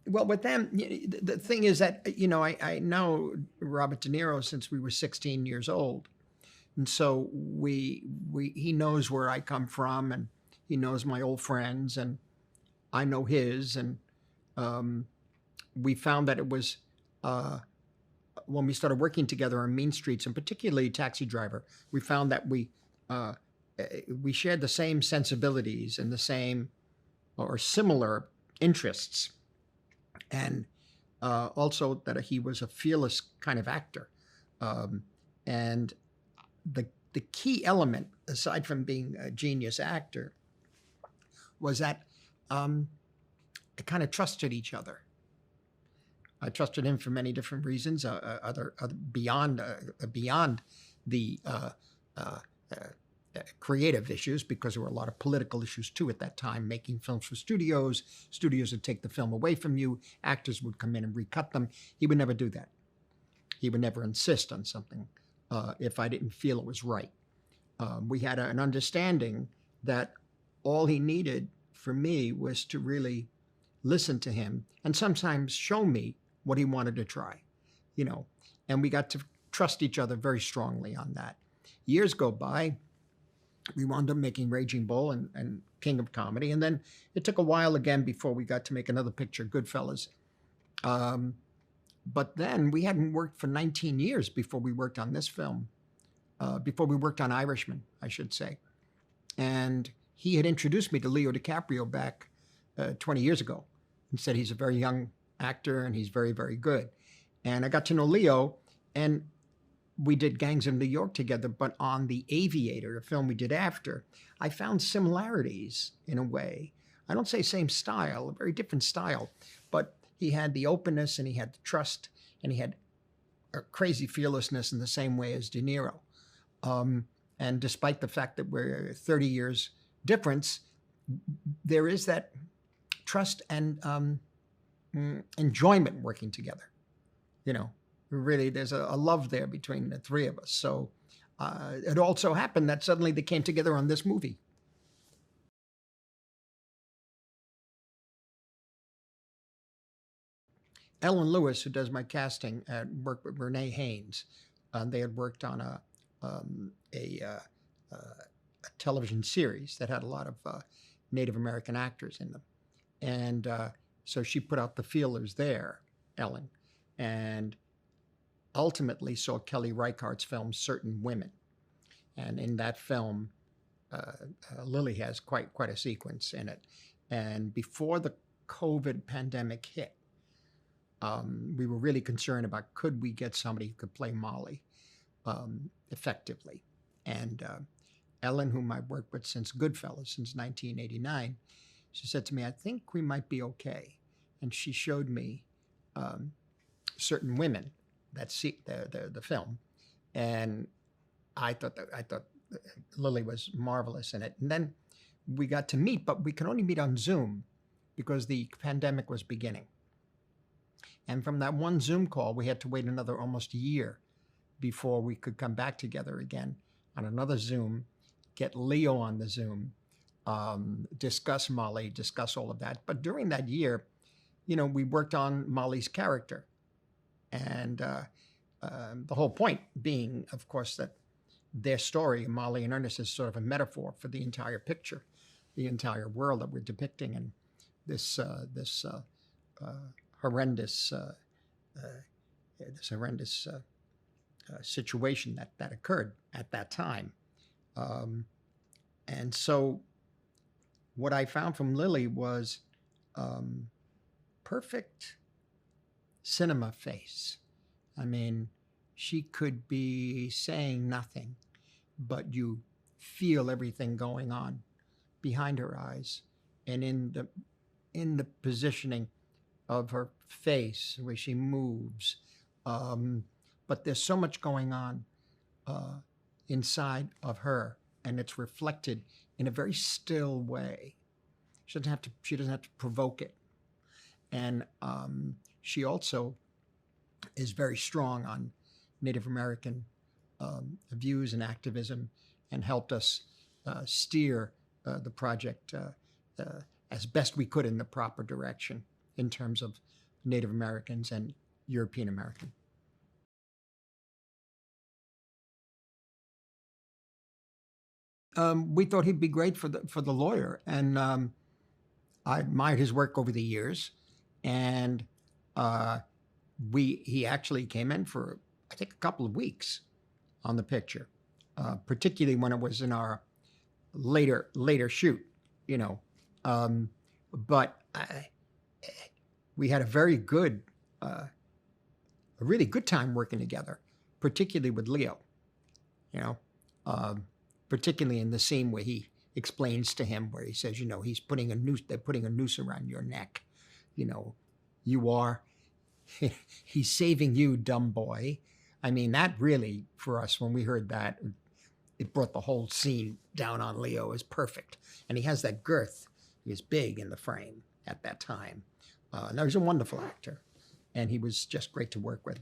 Well, with them, the thing is that, I know Robert De Niro since we were 16 years old. And so he knows where I come from, and he knows my old friends, and I know his. And um, we found that it was, uh, when we started working together on Mean Streets, and particularly Taxi Driver, we found that uh, we shared the same sensibilities and the same or similar interests, and also that he was a fearless kind of actor. Um, and the key element, aside from being a genius actor, was that um, I kind of trusted each other. I trusted him for many different reasons, other beyond the uh, creative issues, because there were a lot of political issues too at that time. Making films for studios would take the film away from you. Actors would come in and recut them. He would never do that. He would never insist on something if I didn't feel it was right. We had an understanding that all he needed for me was to really listen to him and sometimes show me what he wanted to try, you know. And we got to trust each other very strongly on that. Years go by, we wound up making Raging Bull and King of Comedy, and then it took a while again before we got to make another picture, Goodfellas. Um, but then we hadn't worked for 19 years before we worked on this film, before we worked on Irishman, I should say. And he had introduced me to Leo DiCaprio back 20 years ago and said he's a very young actor and he's very, very good. And I got to know Leo, and we did Gangs of New York together, but on The Aviator, a film we did after, I found similarities in a way. I don't say same style, a very different style, but he had the openness and he had the trust and he had a crazy fearlessness in the same way as De Niro. And despite the fact that we're 30 years difference, there is that trust and enjoyment working together. You know, really, there's a love there between the three of us. So it also happened that suddenly they came together on this movie. Ellen Lewis, who does my casting, worked with Renee Haynes. They had worked on um, a, uh, a television series that had a lot of Native American actors in them. And so she put out the feelers there, Ellen, and ultimately saw Kelly Reichardt's film Certain Women. And in that film, Lily has quite a sequence in it. And before the COVID pandemic hit, we were really concerned about could we get somebody who could play Molly effectively. And Ellen, whom I've worked with since Goodfellas, since 1989, she said to me, I think we might be okay. And she showed me um, Certain Women, the film, and I thought Lily was marvelous in it. And then we got to meet, but we could only meet on Zoom because the pandemic was beginning. And from that one Zoom call, we had to wait another almost a year before we could come back together again on another Zoom, get Leo on the Zoom, discuss Molly, discuss all of that. But during that year, we worked on Molly's character. And the whole point being, of course, that their story, Molly and Ernest, is sort of a metaphor for the entire picture, the entire world that we're depicting, and this horrendous situation that occurred at that time. And so what I found from Lily was perfect cinema face. I mean, she could be saying nothing, but you feel everything going on behind her eyes and in the positioning of her face, the way she moves. But there's so much going on uh, inside of her, and it's reflected in a very still way. She doesn't have to provoke it. And she also is very strong on Native American views and activism, and helped us steer the project as best we could in the proper direction. in terms of Native Americans and European American. We thought he'd be great for the lawyer, and I admired his work over the years, and uh, we he actually came in for I think a couple of weeks on the picture, particularly when it was in our later shoot, you know. Um, but we had uh, a really good time working together, particularly with Leo, you know, um, particularly in the scene where he explains to him where he says, you know, they're putting a noose around your neck, you know, you are, he's saving you, dumb boy. I mean, that really, for us, when we heard that, it brought the whole scene down on Leo as perfect. And he has that girth. He was big in the frame at that time. And he was a wonderful actor. And he was just great to work with.